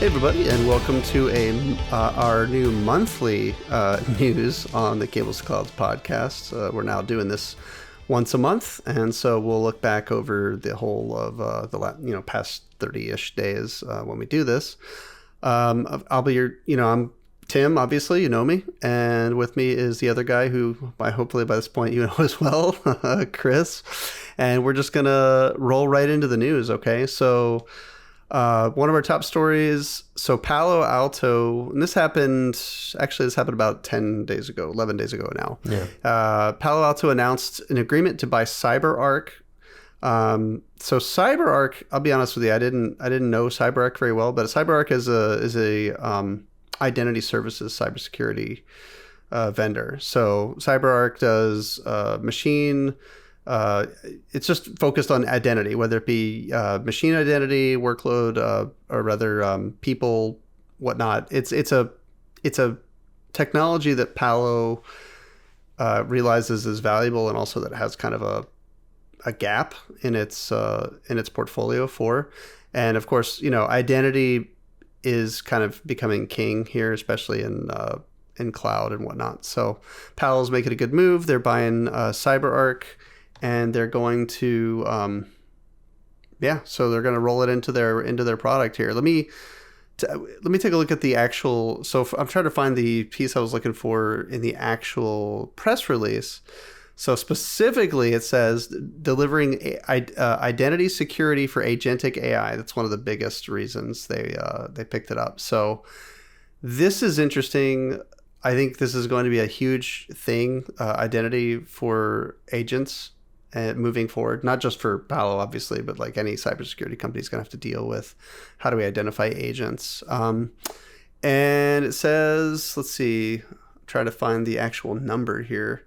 everybody, and welcome to our new monthly news on the Cables to Clouds podcast. We're now doing this once a month, and so we'll look back over the whole of the past 30-ish days when we do this. I'll be I'm Tim, obviously, you know me, and with me is the other guy who, hopefully by this point you know as well, Chris, and we're just gonna roll right into the news. Okay, so. One of our top stories, so Palo Alto, and this happened about 11 days ago now. Yeah. Palo Alto announced an agreement to buy CyberArk. So CyberArk, I'll be honest with you, I didn't know CyberArk very well, but CyberArk is a identity services cybersecurity vendor. So CyberArk does machine. It's just focused on identity, whether it be machine identity, workload, or rather people, whatnot. It's a technology that Palo realizes is valuable, and also that has kind of a gap in its portfolio for. And of course, identity is kind of becoming king here, especially in cloud and whatnot. So Palo's making a good move. They're buying CyberArk. And they're going to, so they're going to roll it into their product here. Let me take a look at the actual. So I'm trying to find the piece I was looking for in the actual press release. So specifically, it says delivering identity security for agentic AI. That's one of the biggest reasons they picked it up. So this is interesting. I think this is going to be a huge thing, identity for agents. Moving forward, not just for Palo, obviously, but like any cybersecurity company is going to have to deal with how do we identify agents. And it says, let's see, try to find the actual number here.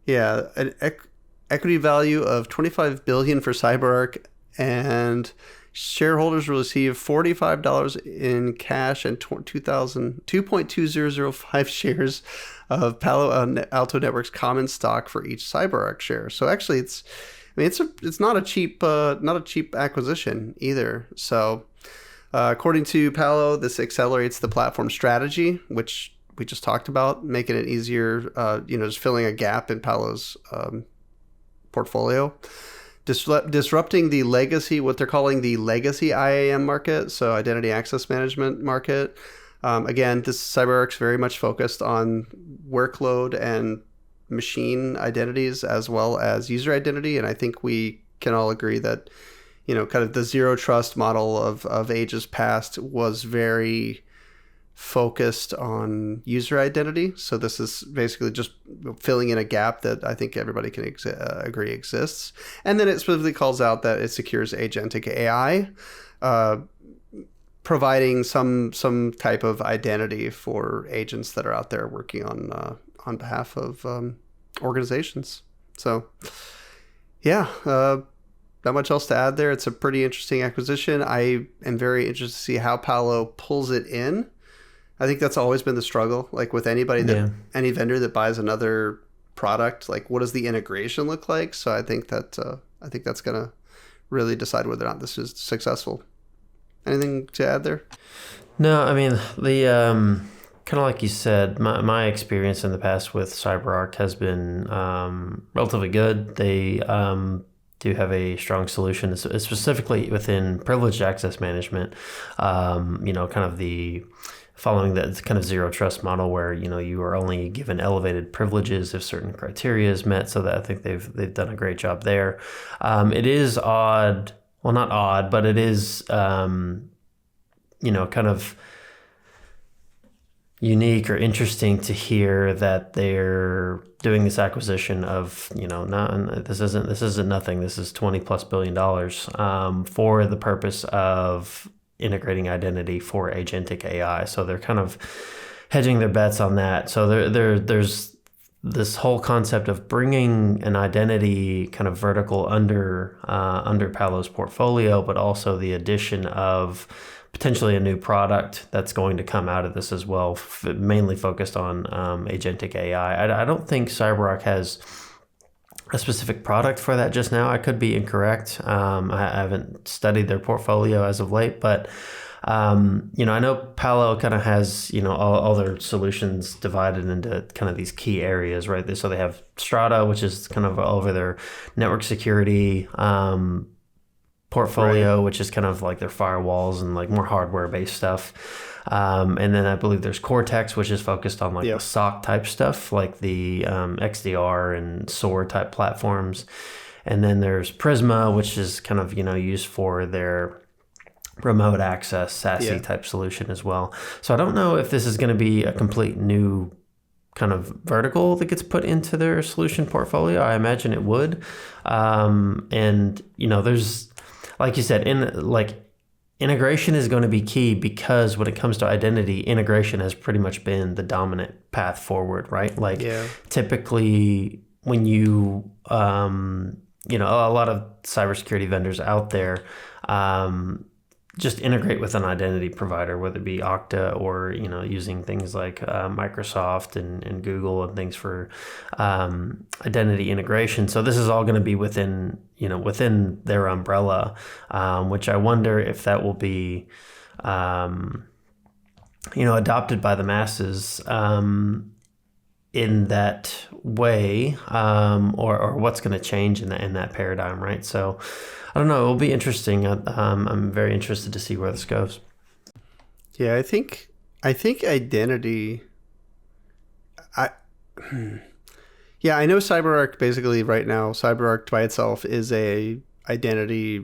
Yeah, an equity value of $25 billion for CyberArk, and shareholders will receive $45 in cash and 2.2005 shares of Palo Alto Networks common stock for each CyberArk share. So actually, it's not a cheap acquisition either. So according to Palo, this accelerates the platform strategy, which we just talked about, making it easier, just filling a gap in Palo's portfolio. Disrupting the legacy, what they're calling the legacy IAM market, so identity access management market. Again, this CyberArk's very much focused on workload and machine identities as well as user identity, and I think we can all agree that, kind of the zero trust model of ages past was very focused on user identity. So this is basically just filling in a gap that I think everybody can agree exists. And then it specifically calls out that it secures agentic AI, providing some type of identity for agents that are out there working on behalf of organizations. So, not much else to add there. It's a pretty interesting acquisition. I am very interested to see how Palo pulls it in. I think that's always been the struggle. Like with any vendor that buys another product, like what does the integration look like? So I think that's going to really decide whether or not this is successful. Anything to add there? No, I mean, the kind of like you said, my experience in the past with CyberArk has been relatively good. They do have a strong solution, specifically within privileged access management. Kind of following that kind of zero trust model where, you are only given elevated privileges if certain criteria is met. So that I think they've done a great job there. It is odd. Well, not odd, but it is, kind of unique or interesting to hear that they're doing this acquisition of, this isn't nothing. This is $20+ billion for the purpose of integrating identity for agentic AI. So they're kind of hedging their bets on that. So there's this whole concept of bringing an identity kind of vertical under Palo's portfolio, but also the addition of potentially a new product that's going to come out of this as well, mainly focused on agentic AI. I don't think CyberArk has a specific product for that just now. I could be incorrect. I haven't studied their portfolio as of late, but I know Palo kind of has, all their solutions divided into kind of these key areas, right? So they have Strata, which is kind of over their network security, portfolio, which is kind of like their firewalls and like more hardware based stuff. And then I believe there's Cortex, which is focused on like the SOC type stuff, like the XDR and SOAR type platforms. And then there's Prisma, which is kind of, used for their remote access SASE type solution as well. So I don't know if this is going to be a complete new kind of vertical that gets put into their solution portfolio. I imagine it would. And, there's, like you said, integration is going to be key, because when it comes to identity, integration has pretty much been the dominant path forward, right? Like typically when you, a lot of cybersecurity vendors out there, just integrate with an identity provider, whether it be Okta or, using things like Microsoft and Google and things for identity integration. So this is all going to be within their umbrella, which I wonder if that will be, adopted by the masses in that way, or what's going to change in that paradigm, right? So I don't know. It will be interesting. I'm very interested to see where this goes. Yeah, I think identity. I know CyberArk basically right now. CyberArk by itself is a identity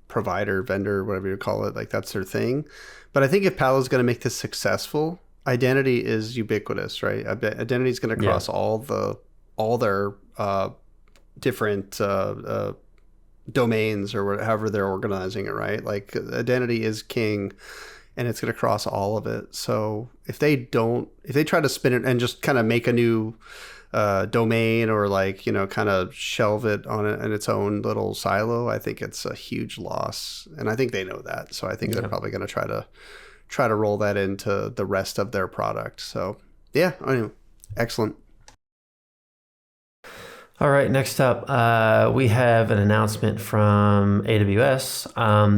provider, vendor, whatever you call it. Like that's their thing. But I think if Palo is going to make this successful, identity is ubiquitous, right? Identity is going to cross all their different domains or however they're organizing it, right? Like identity is king, and it's going to cross all of it. So if they try to spin it and just kind of make a new domain, or like, kind of shelve it in its own little silo, I think it's a huge loss. And I think they know that. So I think they're probably going to try to roll that into the rest of their product. So yeah, anyway, excellent. All right, next up, we have an announcement from AWS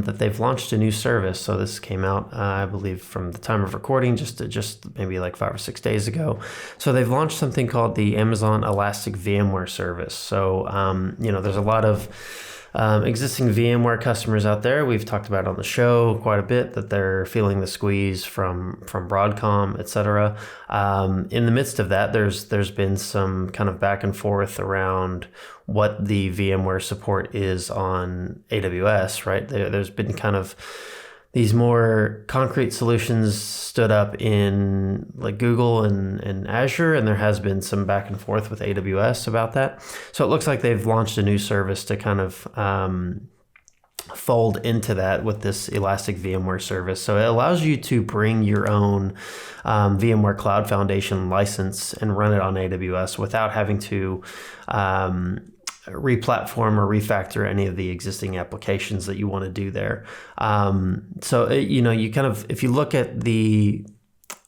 that they've launched a new service. So this came out, I believe, from the time of recording, just maybe like 5 or 6 days ago. So they've launched something called the Amazon Elastic VMware Service. So, there's a lot of existing VMware customers out there. We've talked about on the show quite a bit that they're feeling the squeeze from Broadcom, et cetera. In the midst of that, there's been some kind of back and forth around what the VMware support is on AWS, right? There's been kind of these more concrete solutions stood up in like Google and Azure, and there has been some back and forth with AWS about that. So it looks like they've launched a new service to kind of fold into that with this Elastic VMware service. So it allows you to bring your own VMware Cloud Foundation license and run it on AWS without having to replatform or refactor any of the existing applications that you want to do there. You kind of, if you look at the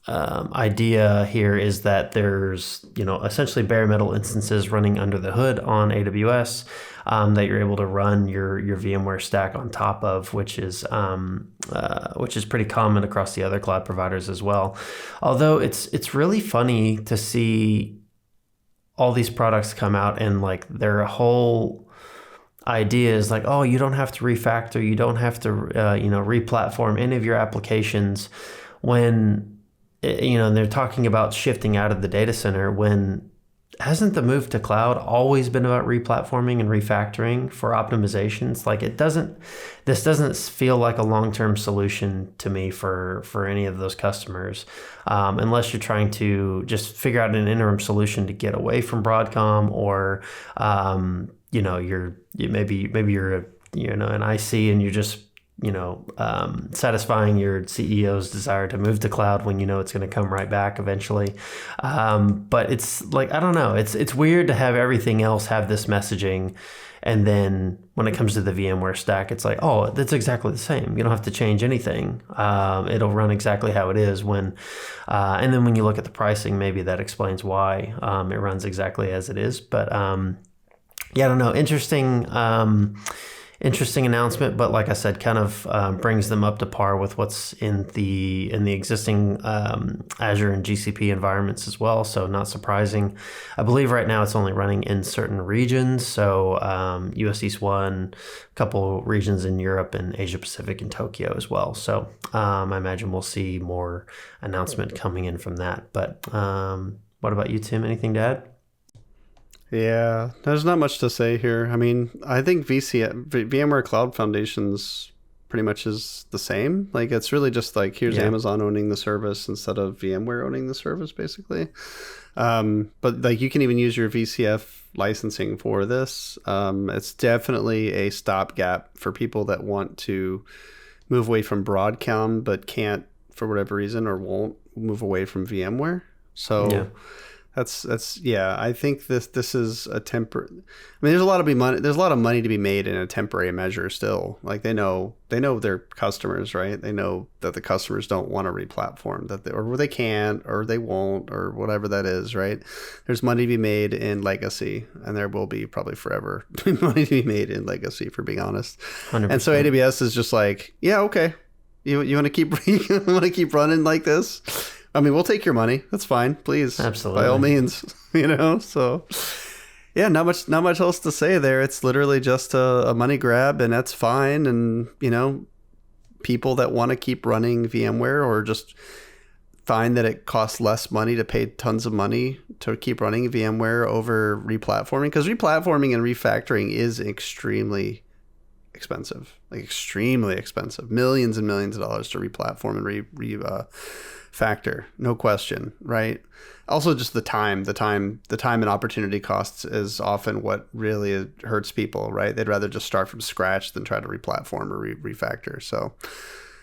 idea here, is that there's, essentially bare metal instances running under the hood on AWS that you're able to run your VMware stack on top of, which is pretty common across the other cloud providers as well. Although it's really funny to see all these products come out and like their whole idea is like, oh, you don't have to refactor, you don't have to replatform any of your applications, when they're talking about shifting out of the data center. When hasn't the move to cloud always been about replatforming and refactoring for optimizations? Like this doesn't feel like a long-term solution to me for any of those customers, unless you're trying to just figure out an interim solution to get away from Broadcom, or maybe you're an IC and you're just satisfying your CEO's desire to move to cloud when it's going to come right back eventually. But it's like, I don't know, it's weird to have everything else have this messaging, and then when it comes to the VMware stack, it's like, oh, that's exactly the same. You don't have to change anything. It'll run exactly how it is. And then when you look at the pricing, maybe that explains why it runs exactly as it is. But I don't know. Interesting interesting announcement, but like I said, kind of brings them up to par with what's in the existing Azure and GCP environments as well. So not surprising. I believe right now it's only running in certain regions. So US East 1, a couple regions in Europe and Asia Pacific and Tokyo as well. So I imagine we'll see more announcement coming in from that. But what about you, Tim? Anything to add? Yeah, there's not much to say here. I mean, I think VMware Cloud Foundations pretty much is the same. Like, it's really just like, here's Amazon owning the service instead of VMware owning the service, basically. But like, you can even use your VCF licensing for this. It's definitely a stopgap for people that want to move away from Broadcom but can't for whatever reason, or won't move away from VMware. So that's yeah. I think this is a temporary. I mean, there's a lot of money. There's a lot of money to be made in a temporary measure still. Like, they know their customers, right? They know that the customers don't want to replatform, or they can't, or they won't, or whatever that is, right? There's money to be made in legacy, and there will be probably forever money to be made in legacy, for being honest. 100%. And so AWS is just like, yeah, okay, you want to keep running like this. I mean, we'll take your money. That's fine. Please. Absolutely. By all means, so yeah, not much else to say there. It's literally just a money grab, and that's fine. And, people that want to keep running VMware, or just find that it costs less money to pay tons of money to keep running VMware over replatforming, because replatforming and refactoring is extremely expensive, millions and millions of dollars to replatform and factor, no question, right? Also, just the time and opportunity costs is often what really hurts people, right? They'd rather just start from scratch than try to replatform or refactor. So,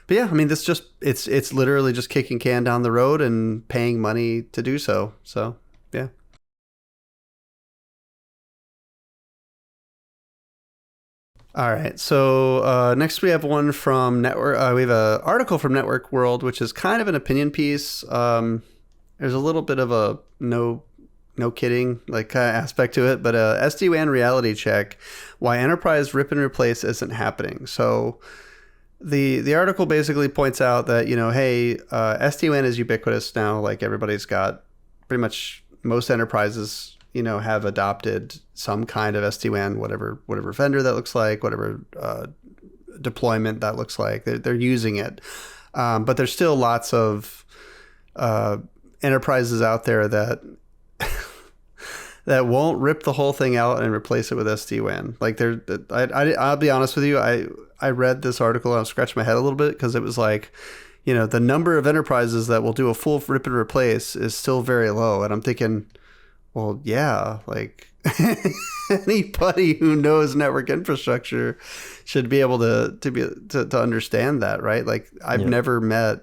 but yeah, I mean, it's literally just kicking can down the road and paying money to do so. So, yeah. All right. So next we have one from Network. We have an article from Network World, which is kind of an opinion piece. There's a little bit of a no kidding like kind of aspect to it, but SD-WAN reality check: why enterprise rip and replace isn't happening. So the article basically points out that hey, SD-WAN is ubiquitous now. Like, everybody's got, pretty much most enterprises have adopted some kind of SD-WAN, whatever vendor that looks like, whatever deployment that looks like. They're using it. But there's still lots of enterprises out there that that won't rip the whole thing out and replace it with SD-WAN. Like, I'll be honest with you, I read this article and I scratched my head a little bit, because it was like, the number of enterprises that will do a full rip and replace is still very low. And I'm thinking, well, yeah, like anybody who knows network infrastructure should be able to understand that, right? Like, I've never met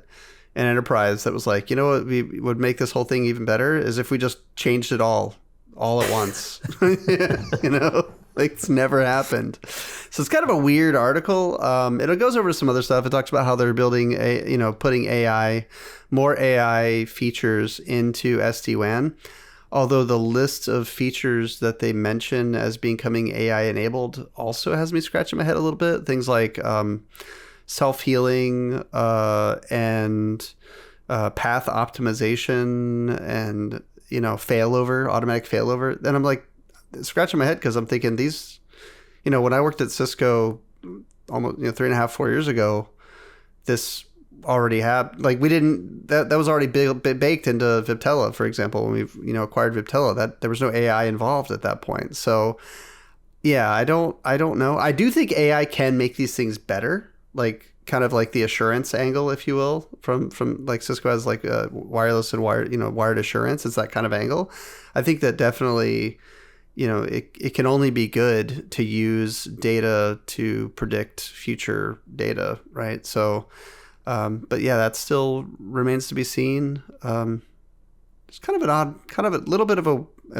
an enterprise that was like, what we would make this whole thing even better is if we just changed it all at once. Like, it's never happened. So it's kind of a weird article. It goes over some other stuff. It talks about how they're building putting more AI features into SD-WAN. Although the list of features that they mention as becoming AI enabled also has me scratching my head a little bit. Things like self-healing and path optimization and automatic failover. And I'm like scratching my head, because I'm thinking these, when I worked at Cisco almost 3.5-4 years ago, this already had, like, we didn't, that was already baked into Viptela, for example. When we acquired Viptela, that there was no AI involved at that point. So yeah, I don't know. I do think AI can make these things better, like kind of like the assurance angle, if you will, from like Cisco has like wireless and wired assurance. It's that kind of angle. I think that definitely, it can only be good to use data to predict future data, right? So but yeah, that still remains to be seen. It's kind of a little bit of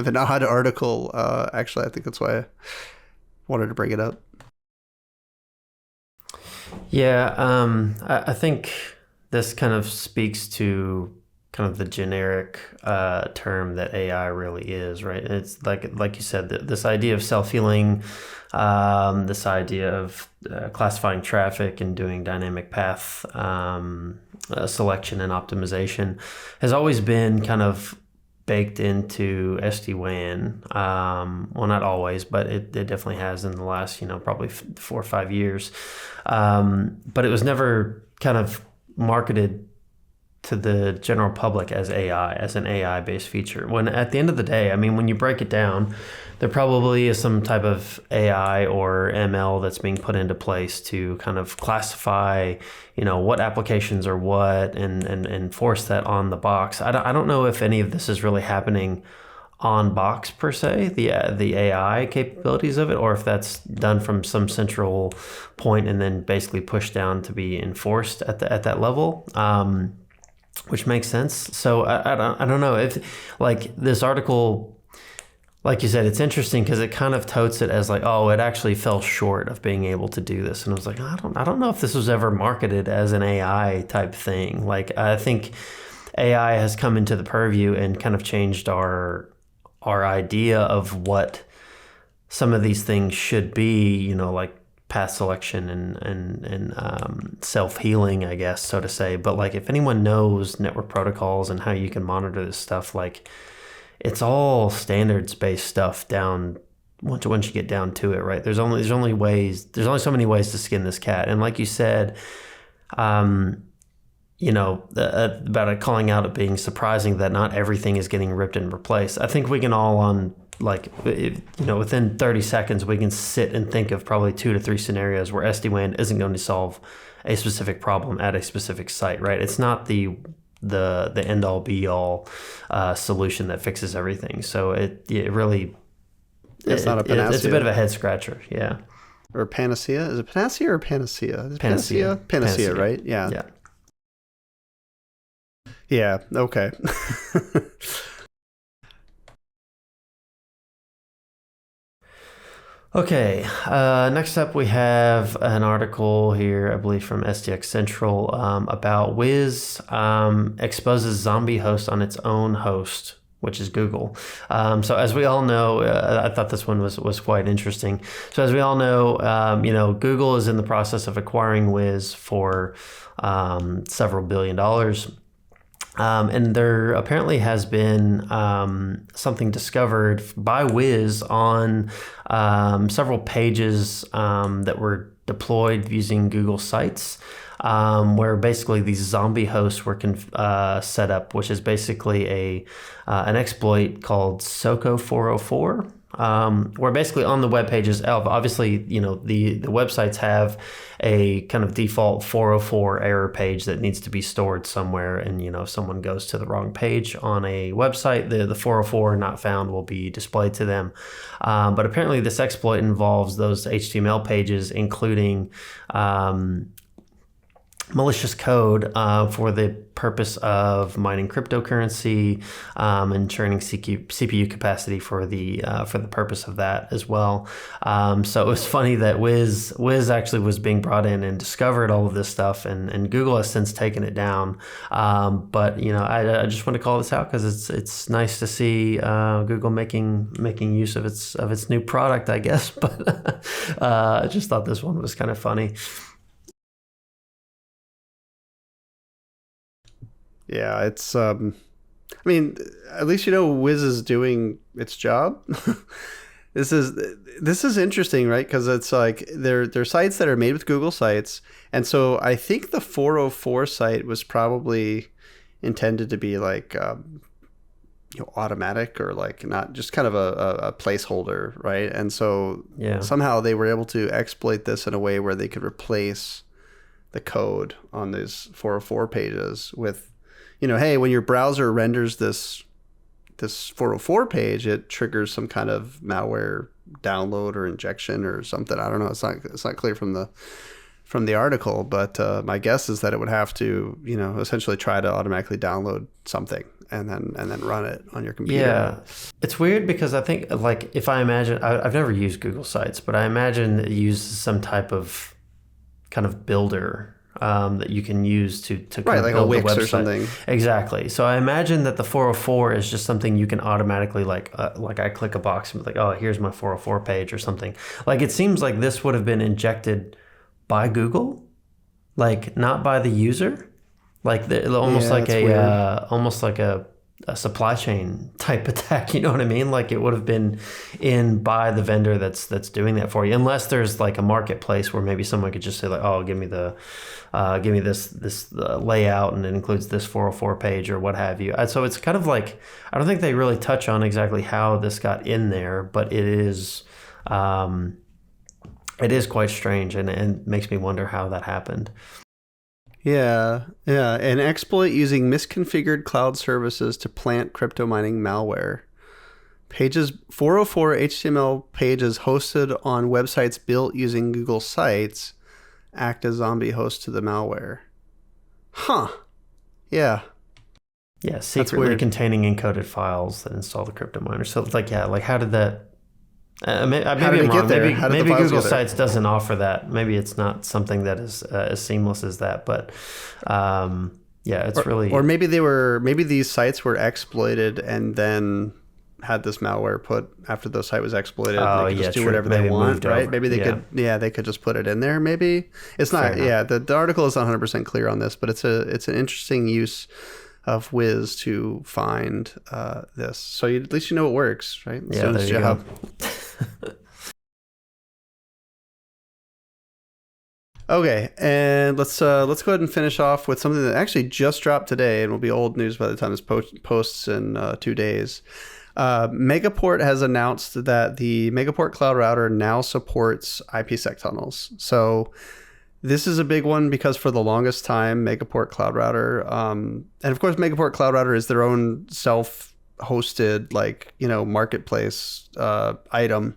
an odd article. Actually, I think that's why I wanted to bring it up. Yeah, I think this kind of speaks to kind of the generic term that AI really is, right? It's like you said, this idea of self-healing, this idea of classifying traffic and doing dynamic path selection and optimization has always been kind of baked into SD-WAN. Well, not always, but it definitely has in the last, probably 4 or 5 years. But it was never kind of marketed to the general public as AI, as an AI-based feature. When at the end of the day, I mean, when you break it down, there probably is some type of AI or ML that's being put into place to kind of classify, what applications are what and force that on the box. I don't know if any of this is really happening on box per se, the AI capabilities of it, or if that's done from some central point and then basically pushed down to be enforced at that level. Which makes sense. So I don't know if like this article, like you said, it's interesting because it kind of totes it as like, oh, it actually fell short of being able to do this. And I was like, I don't know if this was ever marketed as an AI type thing. Like I think AI has come into the purview and kind of changed our idea of what some of these things should be, like path selection and self-healing, I guess, so to say. But like if anyone knows network protocols and how you can monitor this stuff, like it's all standards-based stuff down once you get down to it, right? There's only so many ways to skin this cat. And like you said, about it calling out it being surprising that not everything is getting ripped and replaced. I think we can all within 30 seconds, we can sit and think of probably 2 to 3 scenarios where SD-WAN isn't going to solve a specific problem at a specific site, right? It's not the end all be all solution that fixes everything. So it really, it's not a panacea. It's a bit of a head scratcher. Yeah. Or panacea. Is it panacea or panacea? Panacea. Panacea, right? Yeah. Yeah. Yeah. Okay. Okay, next up we have an article here, I believe from SDX Central, about Wiz exposes zombie host on its own host, which is Google. So as we all know, I thought this one was quite interesting. So as we all know, Google is in the process of acquiring Wiz for several $1 billion. And there apparently has been something discovered by Wiz on several pages that were deployed using Google Sites, where basically these zombie hosts were set up, which is basically an exploit called SoCo 404. Where basically on the web pages, obviously, the websites have a kind of default 404 error page that needs to be stored somewhere. And, if someone goes to the wrong page on a website, the 404 not found will be displayed to them. But apparently this exploit involves those HTML pages, including malicious code for the purpose of mining cryptocurrency and churning CPU capacity for the purpose of that as well. So it was funny that Wiz actually was being brought in and discovered all of this stuff, and Google has since taken it down. But I just want to call this out because it's nice to see Google making use of its new product, I guess. But I just thought this one was kind of funny. Yeah, it's I mean, at least Wiz is doing its job. This is interesting, right? Because it's like they're sites that are made with Google Sites, and so I think the 404 site was probably intended to be like automatic or like not just kind of a placeholder, right? And so somehow they were able to exploit this in a way where they could replace the code on these 404 pages with, hey, when your browser renders this 404 page, it triggers some kind of malware download or injection or something. I don't know. It's not clear from the article, but my guess is that it would have to, essentially try to automatically download something and then run it on your computer. Yeah, it's weird because I think, like, if I imagine, I've never used Google Sites, but I imagine it uses some type of kind of builder that you can use to Right, like a build the Wix website. or something. Exactly. So I imagine that the 404 is just something you can automatically like I click a box and be like, oh, here's my 404 page or something. Like it seems like this would have been injected by Google, like not by the user, like almost like almost like a supply chain type attack. You know what I mean? Like it would have been in by the vendor that's doing that for you, unless there's like a marketplace where maybe someone could just say like, oh, give me this layout and it includes this 404 page or what have you. So it's kind of like, I don't think they really touch on exactly how this got in there, but it is quite strange and makes me wonder how that happened. Yeah. An exploit using misconfigured cloud services to plant crypto mining malware. Pages 404 HTML pages hosted on websites built using Google Sites act as zombie hosts to the malware. Huh. Yeah. Yeah, secretly containing encoded files that install the crypto miner. So it's like, how did that... maybe I'm wrong. Maybe Google Sites doesn't offer that. Maybe it's not something that is as seamless as that. But it's really... Or maybe these sites were exploited and then had this malware put after the site was exploited. Oh, they could just do true. whatever Maybe they want, right? over. Maybe they could just put it in there. Maybe it's not. The article is not 100% clear on this, but it's an interesting use of Wiz to find this. So at least you know it works, right? Yeah, there you go. Okay, and let's go ahead and finish off with something that actually just dropped today and will be old news by the time this posts in 2 days. Megaport has announced that the Megaport Cloud Router now supports IPsec tunnels. So this is a big one because for the longest time, Megaport Cloud Router, and of course, Megaport Cloud Router is their own self-hosted, marketplace item,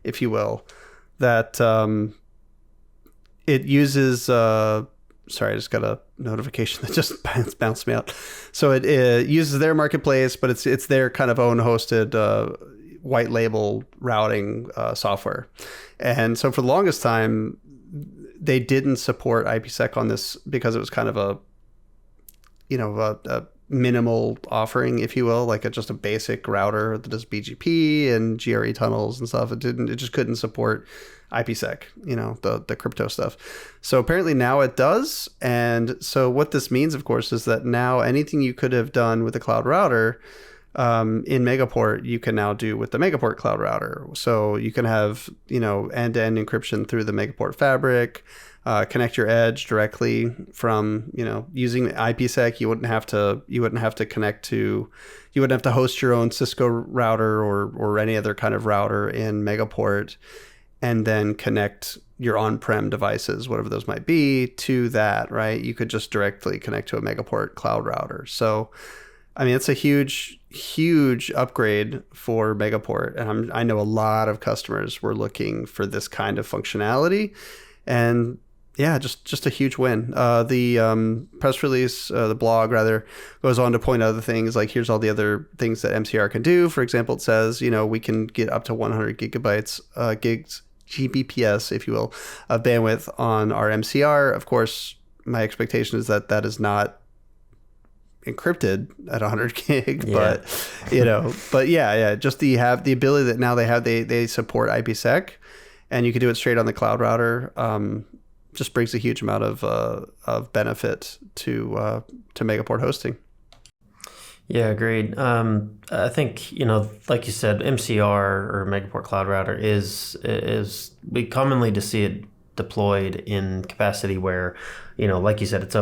if you will, that it uses. Sorry, I just got a notification that just bounced me out. So it uses their marketplace, but it's their kind of own hosted white label routing software. And so for the longest time, they didn't support IPsec on this because it was kind of a minimal offering, if you will, like just a basic router that does BGP and GRE tunnels and stuff. It just couldn't support IPsec, the crypto stuff. So apparently now it does. And so what this means, of course, is that now anything you could have done with the cloud router in Megaport, you can now do with the Megaport Cloud Router. So you can have, end-to-end encryption through the Megaport fabric, connect your edge directly from, using IPsec. You wouldn't have to host your own Cisco router or any other kind of router in Megaport, and then connect your on-prem devices, whatever those might be, to that, right? You could just directly connect to a Megaport Cloud Router. So, I mean, it's a huge upgrade for Megaport. And I know a lot of customers were looking for this kind of functionality. And yeah, just a huge win. The press release, the blog rather, goes on to point out other things like here's all the other things that MCR can do. For example, it says, we can get up to 100 Gbps, if you will, of bandwidth on our MCR. Of course, my expectation is that is not encrypted at 100 gig, but just the ability that now they support IPsec, and you can do it straight on the cloud router. Just brings a huge amount of benefit to Megaport hosting. Yeah, agreed. I think, like you said, MCR or Megaport Cloud Router is we commonly to see it deployed in capacity where, like you said, it's a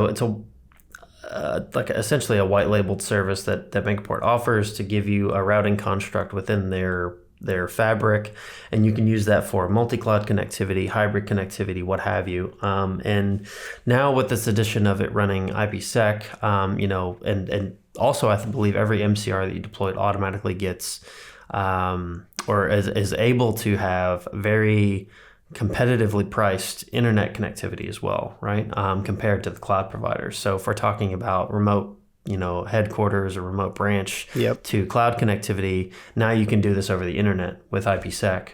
like essentially a white labeled service that Megaport offers to give you a routing construct within their fabric, and you can use that for multi-cloud connectivity, hybrid connectivity, what have you. And now with this addition of it running IPsec, and also I believe every MCR that you deployed automatically gets or is able to have very competitively priced internet connectivity as well, right? Compared to the cloud providers. So if we're talking about remote headquarters or remote branch to cloud connectivity, now you can do this over the internet with IPsec,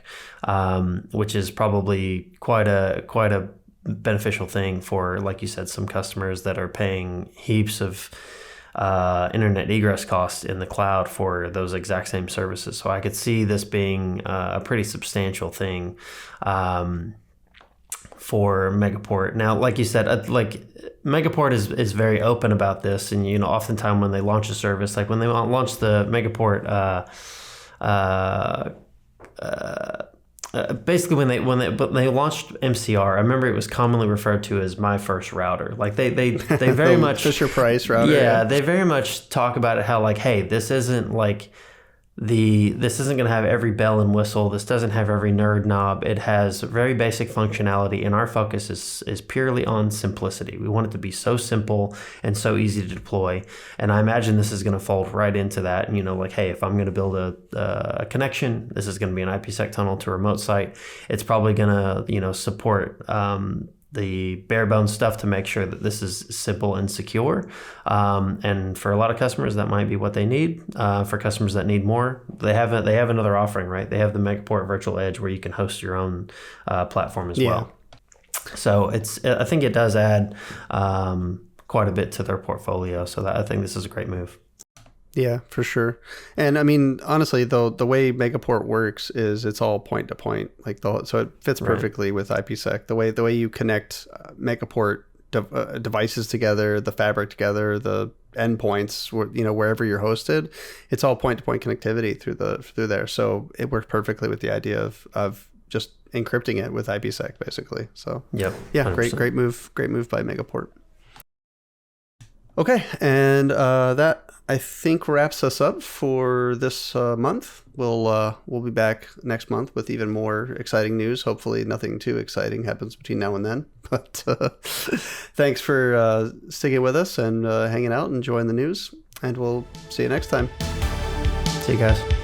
which is probably quite a beneficial thing for, like you said, some customers that are paying heaps of internet egress costs in the cloud for those exact same services. So I could see this being a pretty substantial thing for Megaport. Now, like you said, like Megaport is very open about this, and oftentimes when they launch a service, like when they launched the Megaport, basically when they launched MCR, I remember it was commonly referred to as my first router. Like they very much Fisher Price router. Yeah, they very much talk about it how like, hey, this isn't going to have every bell and whistle. This doesn't have every nerd knob. It has very basic functionality, and our focus is purely on simplicity. We want it to be so simple and so easy to deploy. And I imagine this is going to fold right into that. And like, hey, if I'm going to build a connection, this is going to be an IPsec tunnel to a remote site. It's probably going to support the bare bones stuff to make sure that this is simple and secure. And for a lot of customers, that might be what they need. For customers that need more, they have another offering, right? They have the Megaport Virtual Edge where you can host your own platform as well. So I think it does add quite a bit to their portfolio. So I think this is a great move. Yeah, for sure. And I mean, honestly, though, the way Megaport works is it's all point to point, so it fits perfectly with IPsec. The way you connect Megaport devices together, the fabric together, the endpoints, wherever you're hosted, it's all point to point connectivity through there. So it works perfectly with the idea of just encrypting it with IPsec, basically. So yeah, 100%. great move by Megaport. Okay, and that I think wraps us up for this month. We'll be back next month with even more exciting news. Hopefully nothing too exciting happens between now and then. But thanks for sticking with us and hanging out and enjoying the news. And we'll see you next time. See you guys.